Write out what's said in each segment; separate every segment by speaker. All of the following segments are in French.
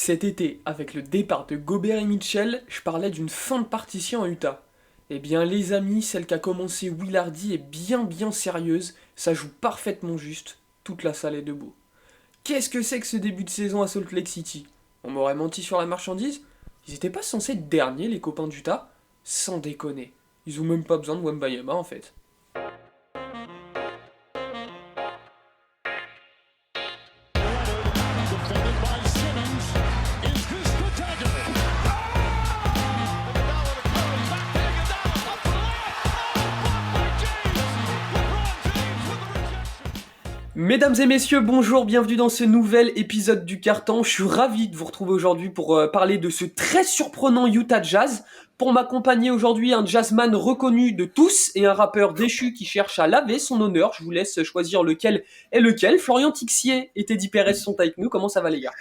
Speaker 1: Cet été, avec le départ de Gobert et Mitchell, je parlais d'une fin de partition en Utah. Eh bien les amis, celle qu'a commencé Will Hardy est bien sérieuse, ça joue parfaitement juste, toute la salle est debout. Qu'est-ce que c'est que ce début de saison à Salt Lake City? On m'aurait menti sur la marchandise? Ils étaient pas censés être derniers les copains d'Utah? Sans déconner. Ils ont même pas besoin de Wembayama en fait.
Speaker 2: Defended by Simmons. Is this the dagger?
Speaker 1: Mesdames et messieurs, bonjour, bienvenue dans ce nouvel épisode du Carton. Je suis ravi de vous retrouver aujourd'hui pour parler de ce très surprenant Utah Jazz. Pour m'accompagner aujourd'hui, un jazzman reconnu de tous et un rappeur déchu qui cherche à laver son honneur. Je vous laisse choisir lequel est lequel. Florian Tixier et Teddy Perez sont avec nous. Comment ça va les gars?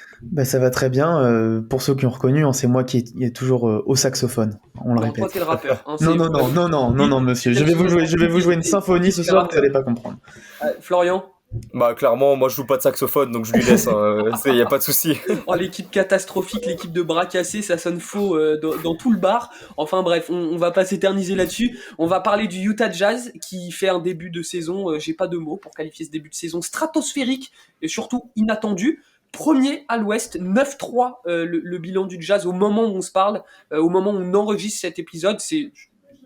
Speaker 3: Ça va très bien. Pour ceux qui ont reconnu, c'est moi qui est toujours au saxophone. On le
Speaker 1: Non, toi
Speaker 3: répète.
Speaker 1: t'es le rappeur. Hein,
Speaker 3: Non, monsieur. Je vais vous jouer une symphonie ce soir, vous n'allez pas comprendre.
Speaker 1: Florian?
Speaker 4: Bah clairement, moi je joue pas de saxophone donc je lui laisse, y a pas de souci.
Speaker 1: Oh, l'équipe catastrophique, l'équipe de bras cassés, ça sonne faux dans tout le bar. Enfin bref, on va pas s'éterniser là-dessus. On va parler du Utah Jazz qui fait un début de saison, j'ai pas de mots pour qualifier ce début de saison, stratosphérique et surtout inattendu. Premier à l'Ouest, 9-3 le bilan du Jazz au moment où on se parle, au moment où on enregistre cet épisode.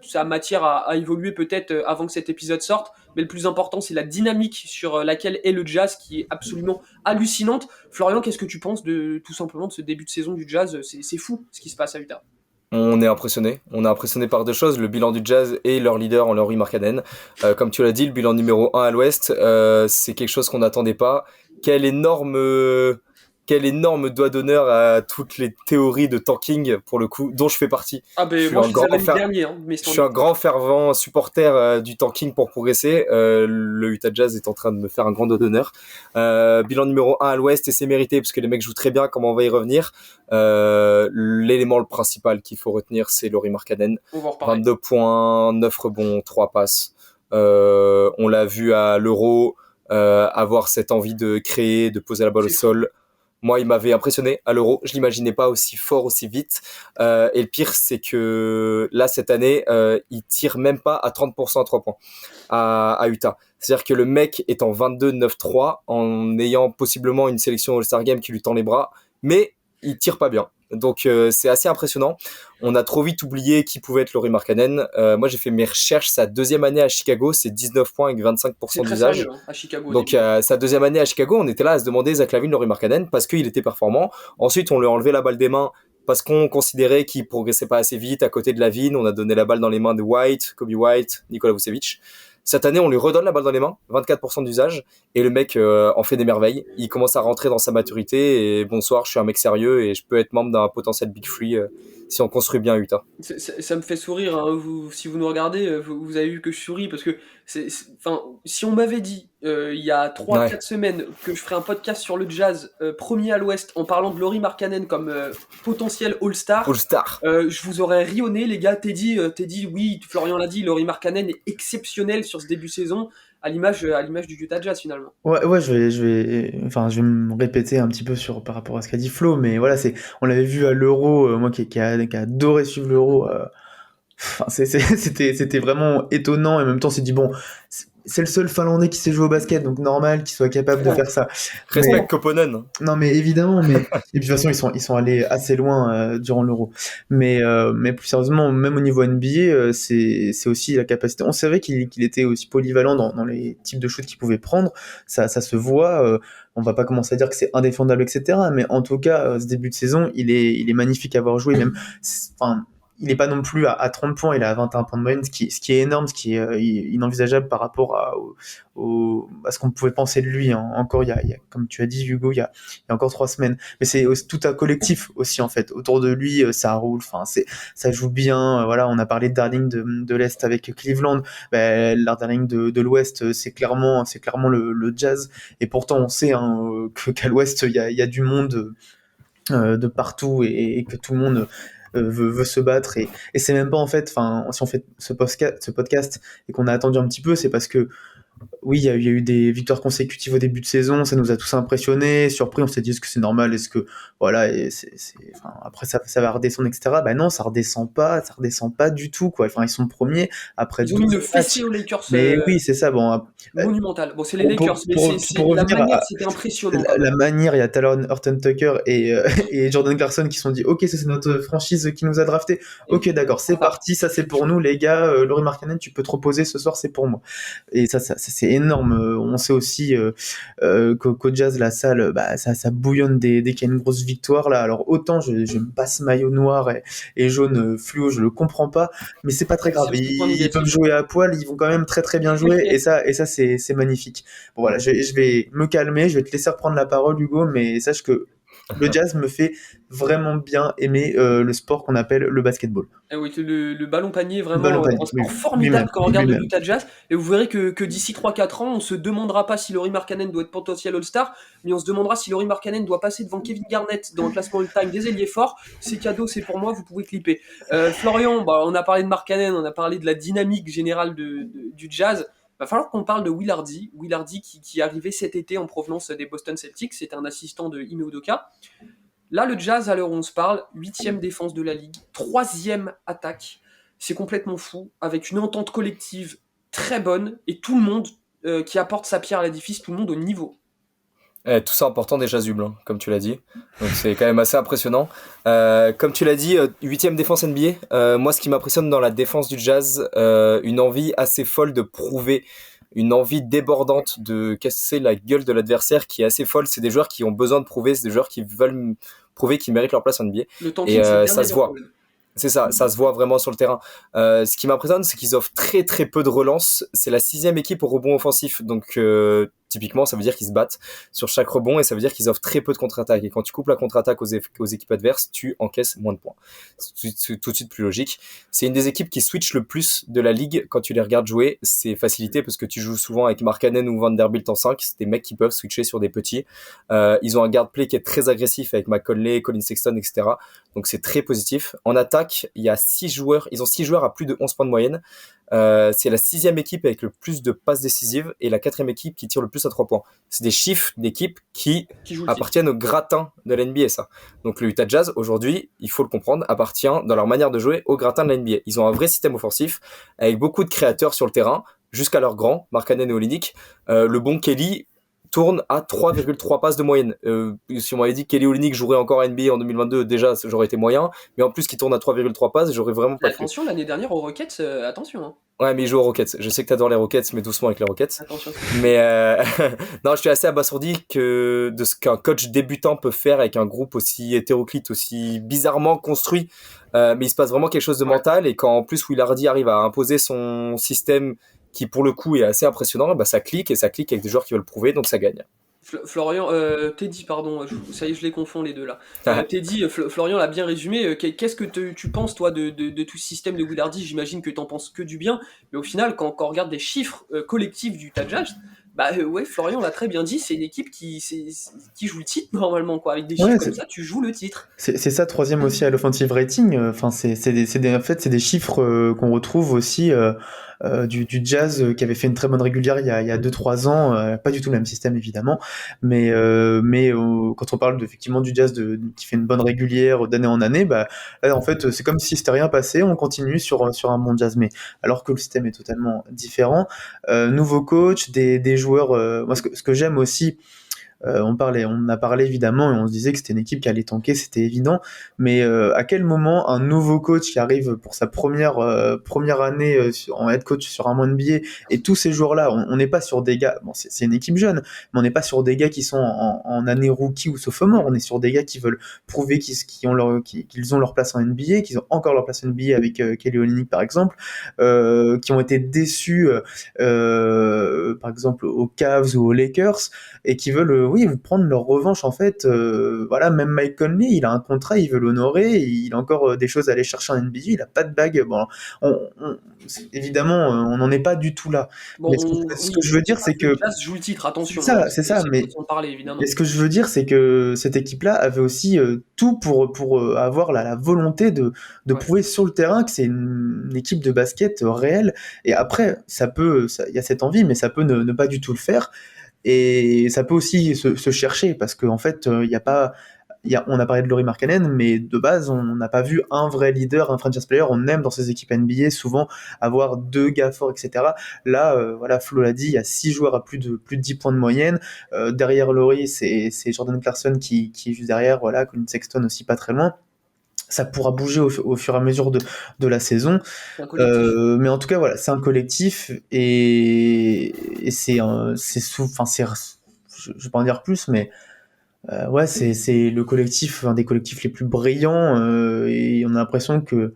Speaker 1: Ça a matière à évoluer peut-être avant que cet épisode sorte, mais le plus important c'est la dynamique sur laquelle est le Jazz qui est absolument hallucinante. Florian, qu'est-ce que tu penses tout simplement de ce début de saison du Jazz? C'est fou ce qui se passe à Utah.
Speaker 4: On est impressionné par deux choses, le bilan du Jazz et leur leader en Lauri Markkanen. Comme tu l'as dit, le bilan numéro 1 à l'Ouest, c'est quelque chose qu'on n'attendait pas. Quel énorme doigt d'honneur à toutes les théories de tanking, pour le coup, dont je fais partie.
Speaker 1: Ah ben moi je les avais mis dernier.
Speaker 4: Je suis un grand fervent supporter du tanking pour progresser. Le Utah Jazz est en train de me faire un grand doigt d'honneur. Bilan numéro 1 à l'Ouest, et c'est mérité, parce que les mecs jouent très bien, comme on va y revenir. L'élément le principal qu'il faut retenir, c'est Lauri Markkanen. 22 points, 9 rebonds, 3 passes. On l'a vu à l'Euro, avoir cette envie de créer, de poser la balle au sol. Moi, il m'avait impressionné à l'Euro. Je l'imaginais pas aussi fort, aussi vite. Et le pire, c'est que là, cette année, il tire même pas à 30% à 3 points à Utah. C'est-à-dire que le mec est en 22-9-3 en ayant possiblement une sélection All-Star Game qui lui tend les bras, mais il tire pas bien. Donc c'est assez impressionnant. On a trop vite oublié qui pouvait être Lauri Markkanen. Moi j'ai fait mes recherches, sa deuxième année à Chicago, c'est 19 points avec 25% d'usage.
Speaker 1: Sérieux, hein, à Chicago,
Speaker 4: donc sa deuxième année à Chicago, on était là à se demander Zach LaVine, Lauri Markkanen, parce qu'il était performant. Ensuite on lui a enlevé la balle des mains parce qu'on considérait qu'il progressait pas assez vite à côté de LaVine. On a donné la balle dans les mains de White, Kobe White, Nikola Vucevic. Cette année, on lui redonne la balle dans les mains, 24% d'usage, et le mec en fait des merveilles. Il commence à rentrer dans sa maturité, et bonsoir, je suis un mec sérieux, et je peux être membre d'un potentiel Big Free si on construit bien Utah.
Speaker 1: Ça me fait sourire, hein. Si vous nous regardez, vous avez vu que je souris, parce que si on m'avait dit il y a 3-4 semaines que je ferais un podcast sur le Jazz premier à l'Ouest en parlant de Lauri Markkanen comme potentiel All-Star, je vous aurais ri au nez, les gars. Teddy, oui, Florian l'a dit, Lauri Markkanen est exceptionnel sur ce début de saison, à l'image du Utah Jazz finalement.
Speaker 3: Ouais, je vais me répéter un petit peu par rapport à ce qu'a dit Flo, mais voilà, on l'avait vu à l'Euro, moi qui a adoré suivre l'Euro. C'était vraiment étonnant, et en même temps, on s'est dit bon, c'est le seul Finlandais qui sait jouer au basket, donc normal qu'il soit capable de faire ça.
Speaker 4: Respect Koponen.
Speaker 3: Non, mais évidemment, et puis de toute façon, ils sont allés assez loin durant l'Euro. Mais plus sérieusement, même au niveau NBA, c'est aussi la capacité. On savait qu'il était aussi polyvalent dans les types de shoots qu'il pouvait prendre. Ça se voit. On va pas commencer à dire que c'est indéfendable, etc. Mais en tout cas, ce début de saison, il est magnifique à voir jouer. Même, il n'est pas non plus à 30 points, il est à 21 points de moyenne, ce qui est énorme, ce qui est inenvisageable par rapport à ce qu'on pouvait penser de lui, hein. Encore, il y a, comme tu as dit, Hugo, il y a encore 3 semaines. Mais c'est tout un collectif aussi, en fait. Autour de lui, ça roule, ça joue bien. Voilà, on a parlé de Darling de l'Est avec Cleveland. Leur Darling de l'Ouest, c'est clairement le Jazz. Et pourtant, on sait qu'à l'Ouest, il y a du monde de partout, et que tout le monde veut se battre, et c'est même pas, en fait, si on fait ce podcast et qu'on a attendu un petit peu, c'est parce que oui, il y a eu des victoires consécutives au début de saison, ça nous a tous impressionnés, surpris, on s'est dit est-ce que c'est normal, est-ce que voilà, et enfin, après ça va redescendre, etc. Bah non, ça redescend pas du tout, quoi. Enfin, ils sont premiers après
Speaker 1: Ils ont mis
Speaker 3: 12
Speaker 1: une fessée
Speaker 3: matchs.
Speaker 1: aux Lakers
Speaker 3: Mais oui, c'est ça. Bon,
Speaker 1: monumentale. Bon, c'est les Lakers, mais
Speaker 3: pour
Speaker 1: la
Speaker 3: revenir
Speaker 1: manière,
Speaker 3: à
Speaker 1: c'était impressionnant quand
Speaker 3: la
Speaker 1: même.
Speaker 3: manière, il y a Talon Horton Tucker et Jordan Clarkson qui se sont dit ok, ça c'est notre franchise qui nous a drafté. Ok, d'accord, c'est
Speaker 1: Voilà.
Speaker 3: parti, ça c'est pour nous les gars. Lauri Markkanen, tu peux te reposer ce soir, c'est pour moi. Et ça c'est énorme. On sait aussi qu'au Jazz, la salle, bah, ça bouillonne dès qu'il y a une grosse victoire là. Alors autant je me passe maillot noir et jaune fluo, je le comprends pas, mais c'est pas très grave.
Speaker 1: C'est le point
Speaker 3: Ils peuvent
Speaker 1: négatif.
Speaker 3: jouer à poil, ils vont quand même très très bien jouer, et ça c'est magnifique. Bon voilà, je vais me calmer, je vais te laisser reprendre la parole, Hugo, mais sache que le Jazz me fait vraiment bien aimer le sport qu'on appelle le basketball.
Speaker 1: Eh oui, le ballon panier est
Speaker 3: Le ballon
Speaker 1: vraiment
Speaker 3: panier,
Speaker 1: un
Speaker 3: oui,
Speaker 1: sport formidable
Speaker 3: lui-même,
Speaker 1: quand on regarde le
Speaker 3: lui-même.
Speaker 1: Utah Jazz. Et vous verrez que d'ici 3-4 ans, on se demandera pas si Lauri Markkanen doit être potentiel All-Star, mais on se demandera si Lauri Markkanen doit passer devant Kevin Garnett dans le classement all-time des ailiers forts. C'est cadeau, c'est pour moi, vous pouvez clipper. Florian, bah, on a parlé de Markkanen, on a parlé de la dynamique générale du Jazz. Va falloir qu'on parle de Will Hardy. Will Hardy qui est arrivé cet été en provenance des Boston Celtics. C'est un assistant de Ime Udoka. Là, le Jazz, à l'heure où on se parle, 8e défense de la ligue, 3e attaque. C'est complètement fou, avec une entente collective très bonne, et tout le monde qui apporte sa pierre à l'édifice, tout le monde au niveau.
Speaker 4: Tout ça important des chasubles, hein, comme tu l'as dit. Donc c'est quand même assez impressionnant. Comme tu l'as dit, 8e défense NBA. Moi, ce qui m'impressionne dans la défense du Jazz, une envie assez folle de prouver, une envie débordante de casser la gueule de l'adversaire qui est assez folle. C'est des joueurs qui ont besoin de prouver, c'est des joueurs qui veulent prouver qu'ils méritent leur place en NBA.
Speaker 1: Le
Speaker 4: Et
Speaker 1: tanking, c'est le
Speaker 4: ça
Speaker 1: dernier
Speaker 4: se
Speaker 1: des
Speaker 4: voit.
Speaker 1: problèmes.
Speaker 4: C'est ça, ça se voit vraiment sur le terrain. Ce qui m'impressionne, c'est qu'ils offrent très très peu de relances. C'est la 6e équipe au rebond offensif, donc typiquement, ça veut dire qu'ils se battent sur chaque rebond et ça veut dire qu'ils offrent très peu de contre-attaque. Et quand tu coupes la contre-attaque aux équipes adverses, tu encaisses moins de points. C'est tout de suite plus logique. C'est une des équipes qui switch le plus de la ligue quand tu les regardes jouer. C'est facilité parce que tu joues souvent avec Markkanen ou Vanderbilt en 5. C'est des mecs qui peuvent switcher sur des petits. Ils ont un guard play qui est très agressif avec McConley, Colin Sexton, etc. Donc c'est très positif. En attaque, il y a 6 joueurs. Ils ont 6 joueurs à plus de 11 points de moyenne. C'est la 6e équipe avec le plus de passes décisives et la 4e équipe qui tire le plus à 3 points. C'est des chiffres d'équipes qui appartiennent au gratin de la NBA, ça. Donc le Utah Jazz, aujourd'hui, il faut le comprendre, appartient dans leur manière de jouer au gratin de la NBA. Ils ont un vrai système offensif avec beaucoup de créateurs sur le terrain, jusqu'à leur grand, Markkanen et Olynyk. Le bon Kelly tourne à 3,3 passes de moyenne. Si on m'avait dit que Kelly Olynyk jouerait encore à NBA en 2022, déjà, j'aurais été moyen. Mais en plus, qu'il tourne à 3,3 passes, j'aurais vraiment pas cru.
Speaker 1: Attention, l'année dernière aux Rockets, attention. Hein.
Speaker 4: Ouais, mais il joue aux Rockets. Je sais que t'adores les Rockets, mais doucement avec les Rockets.
Speaker 1: Attention.
Speaker 4: Mais non, je suis assez abasourdi de ce qu'un coach débutant peut faire avec un groupe aussi hétéroclite, aussi bizarrement construit. Mais il se passe vraiment quelque chose de mental. Et quand en plus Will Hardy arrive à imposer son système qui pour le coup est assez impressionnant, bah ça clique avec des joueurs qui veulent prouver, donc ça gagne.
Speaker 1: Florian, Teddy, pardon, ça y est, je les confonds les deux là. Teddy, Florian l'a bien résumé. Qu'est-ce que tu penses toi de tout ce système de Will Hardy? J'imagine que t'en penses que du bien, mais au final, quand on regarde les chiffres collectifs du Utah Jazz, bah ouais, Florian l'a très bien dit, c'est une équipe qui joue le titre normalement, quoi. Avec des chiffres comme ça, tu joues le titre.
Speaker 3: C'est ça, 3e aussi à l'offensive rating. Enfin, en fait, c'est des chiffres qu'on retrouve aussi du Jazz qui avait fait une très bonne régulière il y a 2-3 ans. Pas du tout le même système, évidemment. Mais quand on parle effectivement du Jazz qui fait une bonne régulière d'année en année, bah, là, en fait, c'est comme si c'était rien passé. On continue sur un bon Jazz. Mais alors que le système est totalement différent. Nouveau coach, des joueurs. Moi, ce que j'aime aussi, on a parlé évidemment et on se disait que c'était une équipe qui allait tanker, c'était évident, mais à quel moment un nouveau coach qui arrive pour sa première année en head coach sur un mois NBA, et tous ces joueurs-là, on n'est pas sur des gars, bon c'est une équipe jeune, mais on n'est pas sur des gars qui sont en année rookie ou sophomore, on est sur des gars qui veulent prouver qu'ils ont leur place en NBA, qu'ils ont encore leur place en NBA avec Kelly Olynyk par exemple, qui ont été déçus par exemple aux Cavs ou aux Lakers, et qui veulent oui, prendre leur revanche en fait. Voilà, même Mike Conley, il a un contrat, il veut l'honorer, il a encore des choses à aller chercher en NBA, il a pas de bague. Bon, évidemment, on n'en est pas du tout là.
Speaker 1: Bon,
Speaker 3: Mais ce que je veux dire, c'est
Speaker 1: le
Speaker 3: que
Speaker 1: Jazz joue le titre, attention,
Speaker 3: c'est ça,
Speaker 1: c'est
Speaker 3: mais
Speaker 1: pas sans parler, évidemment.
Speaker 3: et ce que je veux dire, c'est que cette équipe-là avait aussi tout pour avoir la volonté de
Speaker 1: Ouais.
Speaker 3: prouver sur le terrain que c'est une équipe de basket réelle. Et après, il y a cette envie, mais ça peut ne pas du tout le faire. Et ça peut aussi se chercher, parce qu'en fait, il y a pas, on a parlé de Lauri Markkanen, mais de base, on n'a pas vu un vrai leader, un franchise player. On aime dans ces équipes NBA souvent avoir deux gars forts, etc. Là, voilà, Flo l'a dit, il y a 6 joueurs à plus de 10 points de moyenne. Derrière Lauri, c'est Jordan Clarkson qui est juste derrière, voilà, Colin Sexton aussi pas très loin. Ça pourra bouger au fur et à mesure de la saison.
Speaker 1: C'est un collectif.
Speaker 3: Mais en tout cas, voilà, c'est un collectif et enfin, je vais pas en dire plus, mais ouais, c'est le collectif, un des collectifs les plus brillants, et on a l'impression que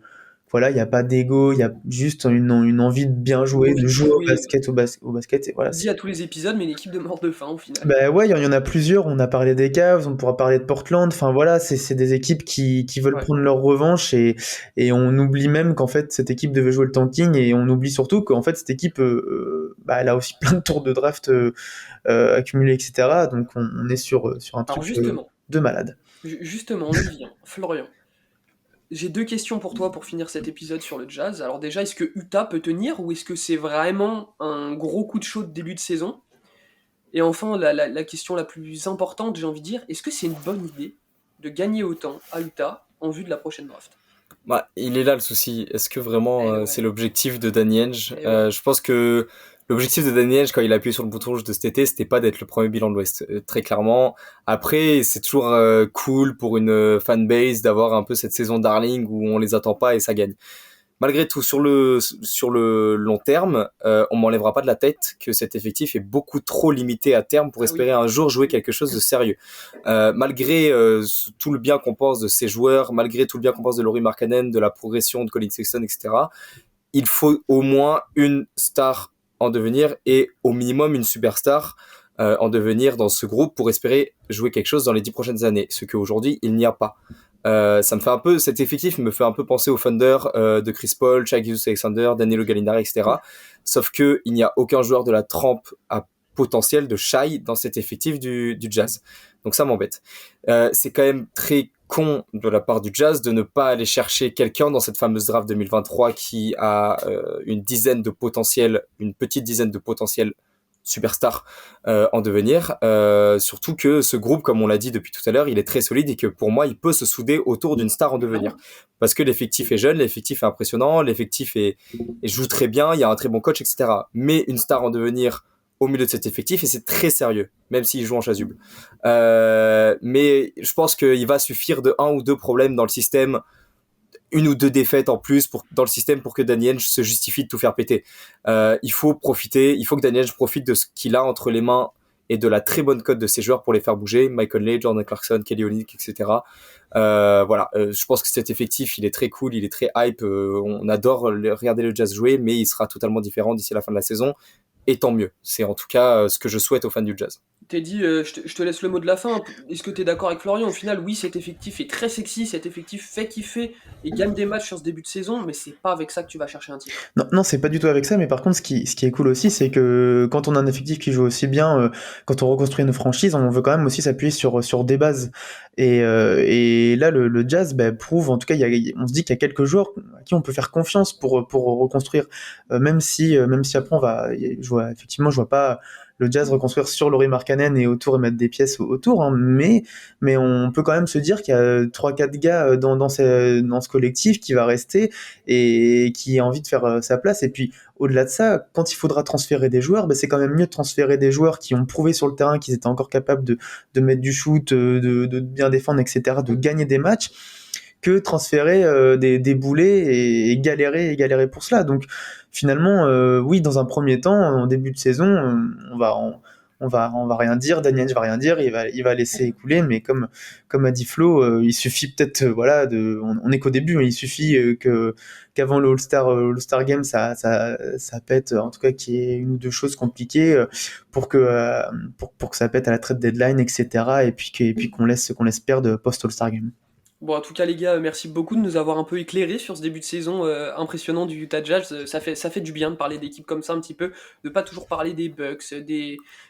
Speaker 3: voilà, il n'y a pas d'ego, il y a juste une envie de bien jouer,
Speaker 1: Envie
Speaker 3: de
Speaker 1: de
Speaker 3: jouer
Speaker 1: jouer.
Speaker 3: au basket, et voilà.
Speaker 1: Dit à tous les épisodes, mais une équipe de mort de faim au final.
Speaker 3: Bah ouais, il y en a plusieurs. On a parlé des Cavs, on pourra parler de Portland. Enfin voilà, c'est des équipes qui veulent
Speaker 1: Ouais.
Speaker 3: prendre leur revanche, et on oublie même qu'en fait cette équipe devait jouer le tanking, et on oublie surtout qu'en fait cette équipe, bah, elle a aussi plein de tours de draft accumulés, etc. Donc on est sur un
Speaker 1: Alors
Speaker 3: truc
Speaker 1: justement,
Speaker 3: de malade.
Speaker 1: on y vient. Florian, j'ai 2 questions pour toi pour finir cet épisode sur le Jazz. Alors déjà, est-ce que Utah peut tenir ou est-ce que c'est vraiment un gros coup de chaud de début de saison? Et enfin, la question la plus importante, j'ai envie de dire, est-ce que c'est une bonne idée de gagner autant à Utah en vue de la prochaine draft?
Speaker 4: Bah, il est là le souci. Est-ce que vraiment
Speaker 1: Eh ouais.
Speaker 4: c'est l'objectif de Danny Ainge?
Speaker 1: Eh ouais.
Speaker 4: Je pense que l'objectif de Danny Ainge quand il a appuyé sur le bouton rouge de cet été, c'était pas d'être le premier bilan de l'Ouest, très clairement. Après, c'est toujours cool pour une fanbase d'avoir un peu cette saison darling où on les attend pas et ça gagne. Malgré tout, sur le long terme, on m'enlèvera pas de la tête que cet effectif est beaucoup trop limité à terme pour
Speaker 1: Ah oui.
Speaker 4: espérer un jour jouer quelque chose de sérieux. Malgré tout le bien qu'on pense de ces joueurs, malgré tout le bien qu'on pense de Lauri Markkanen, de la progression de Colin Sexton, etc., il faut au moins une star en devenir et au minimum une superstar en devenir dans ce groupe pour espérer jouer quelque chose dans les 10 prochaines années, ce qu'aujourd'hui il n'y a pas. Ça me fait un peu, cet effectif me fait un peu penser au Thunder de Chris Paul, Shai Gilgeous-Alexander, Danilo Gallinari, etc. Sauf que il n'y a aucun joueur de la trempe à potentiel de Shai dans cet effectif du Jazz. Donc ça m'embête. C'est quand même très con de la part du Jazz de ne pas aller chercher quelqu'un dans cette fameuse draft 2023 qui a une petite dizaine de potentiels superstars en devenir. Surtout que ce groupe, comme on l'a dit depuis tout à l'heure, il est très solide et que pour moi, il peut se souder autour d'une star en devenir. Parce que l'effectif est jeune, l'effectif est impressionnant, l'effectif joue très bien, il y a un très bon coach, etc. Mais une star en devenir au milieu de cet effectif, et c'est très sérieux, même s'il joue en chasuble. Mais je pense qu'il va suffire de 1 ou 2 problèmes dans le système, 1 ou 2 défaites en plus dans le système pour que Danny Ainge se justifie de tout faire péter. Il faut que Danny Ainge profite de ce qu'il a entre les mains et de la très bonne cote de ses joueurs pour les faire bouger. Mike Conley, Jordan Clarkson, Kelly Olynyk, etc. Voilà, je pense que cet effectif, il est très cool, il est très hype. On adore regarder le Jazz jouer, mais il sera totalement différent d'ici la fin de la saison. Et tant mieux. C'est en tout cas ce que je souhaite aux fans du Jazz.
Speaker 1: Dit, je te laisse le mot de la fin. Est-ce que tu es d'accord avec Florian? Au final, oui, cet effectif est très sexy, cet effectif fait kiffer et gagne des matchs sur ce début de saison, mais c'est pas avec ça que tu vas chercher un titre.
Speaker 3: Non, c'est pas du tout avec ça, mais par contre, ce qui est cool aussi, c'est que quand on a un effectif qui joue aussi bien, quand on reconstruit une franchise, on veut quand même aussi s'appuyer sur des bases. Et là, le Jazz prouve, en tout cas, on se dit qu'il y a quelques joueurs à qui on peut faire confiance pour reconstruire, même si après, effectivement, je vois pas le Jazz reconstruire sur Lauri Markkanen et autour et mettre des pièces autour, hein, mais on peut quand même se dire qu'il y a 3-4 gars dans ce collectif qui va rester et qui a envie de faire sa place. Et puis au-delà de ça, quand il faudra transférer des joueurs, c'est quand même mieux de transférer des joueurs qui ont prouvé sur le terrain qu'ils étaient encore capables de mettre du shoot, de bien défendre, etc., de gagner des matchs, que transférer des boulets et galérer pour cela. Donc finalement, oui, dans un premier temps, en début de saison, on va rien dire, Daniel va rien dire, il va laisser écouler, mais comme a dit Flo, il suffit peut-être, voilà, on est qu'au début, hein, il suffit qu'avant le All-Star Game, ça pète, en tout cas qu'il y ait une ou deux choses compliquées pour que ça pète à la trade deadline, etc. Et puis qu'on laisse perdre post All-Star Game.
Speaker 1: Bon, en tout cas, les gars, merci beaucoup de nous avoir un peu éclairés sur ce début de saison impressionnant du Utah Jazz. Ça fait du bien de parler d'équipes comme ça un petit peu, de pas toujours parler des Bucks,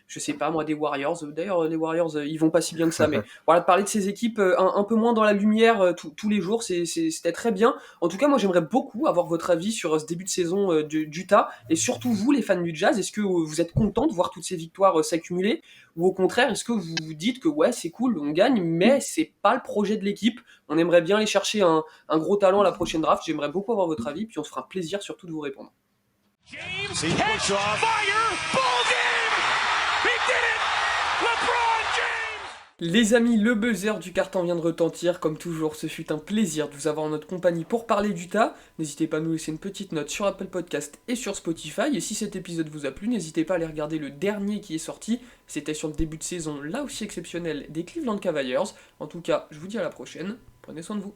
Speaker 1: je sais pas moi, des Warriors. D'ailleurs, les Warriors, ils vont pas si bien que ça, mais voilà, de parler de ces équipes un peu moins dans la lumière tous les jours, c'était très bien. En tout cas, moi, j'aimerais beaucoup avoir votre avis sur ce début de saison d'Utah, et surtout vous, les fans du Jazz, est-ce que vous êtes contents de voir toutes ces victoires s'accumuler, ou au contraire, est-ce que vous vous dites que ouais, c'est cool, on gagne, mais c'est pas le projet de l'équipe? On aimerait bien aller chercher un gros talent à la prochaine draft. J'aimerais beaucoup avoir votre avis, puis on se fera plaisir surtout de vous répondre.
Speaker 2: James, catch, fire, ball game! He did it! LeBron James!
Speaker 1: Les amis, le buzzer du carton vient de retentir. Comme toujours, ce fut un plaisir de vous avoir en notre compagnie pour parler d'Utah. N'hésitez pas à nous laisser une petite note sur Apple Podcast et sur Spotify. Et si cet épisode vous a plu, n'hésitez pas à aller regarder le dernier qui est sorti. C'était sur le début de saison, là aussi exceptionnel, des Cleveland Cavaliers. En tout cas, je vous dis à la prochaine. Prenez soin de vous.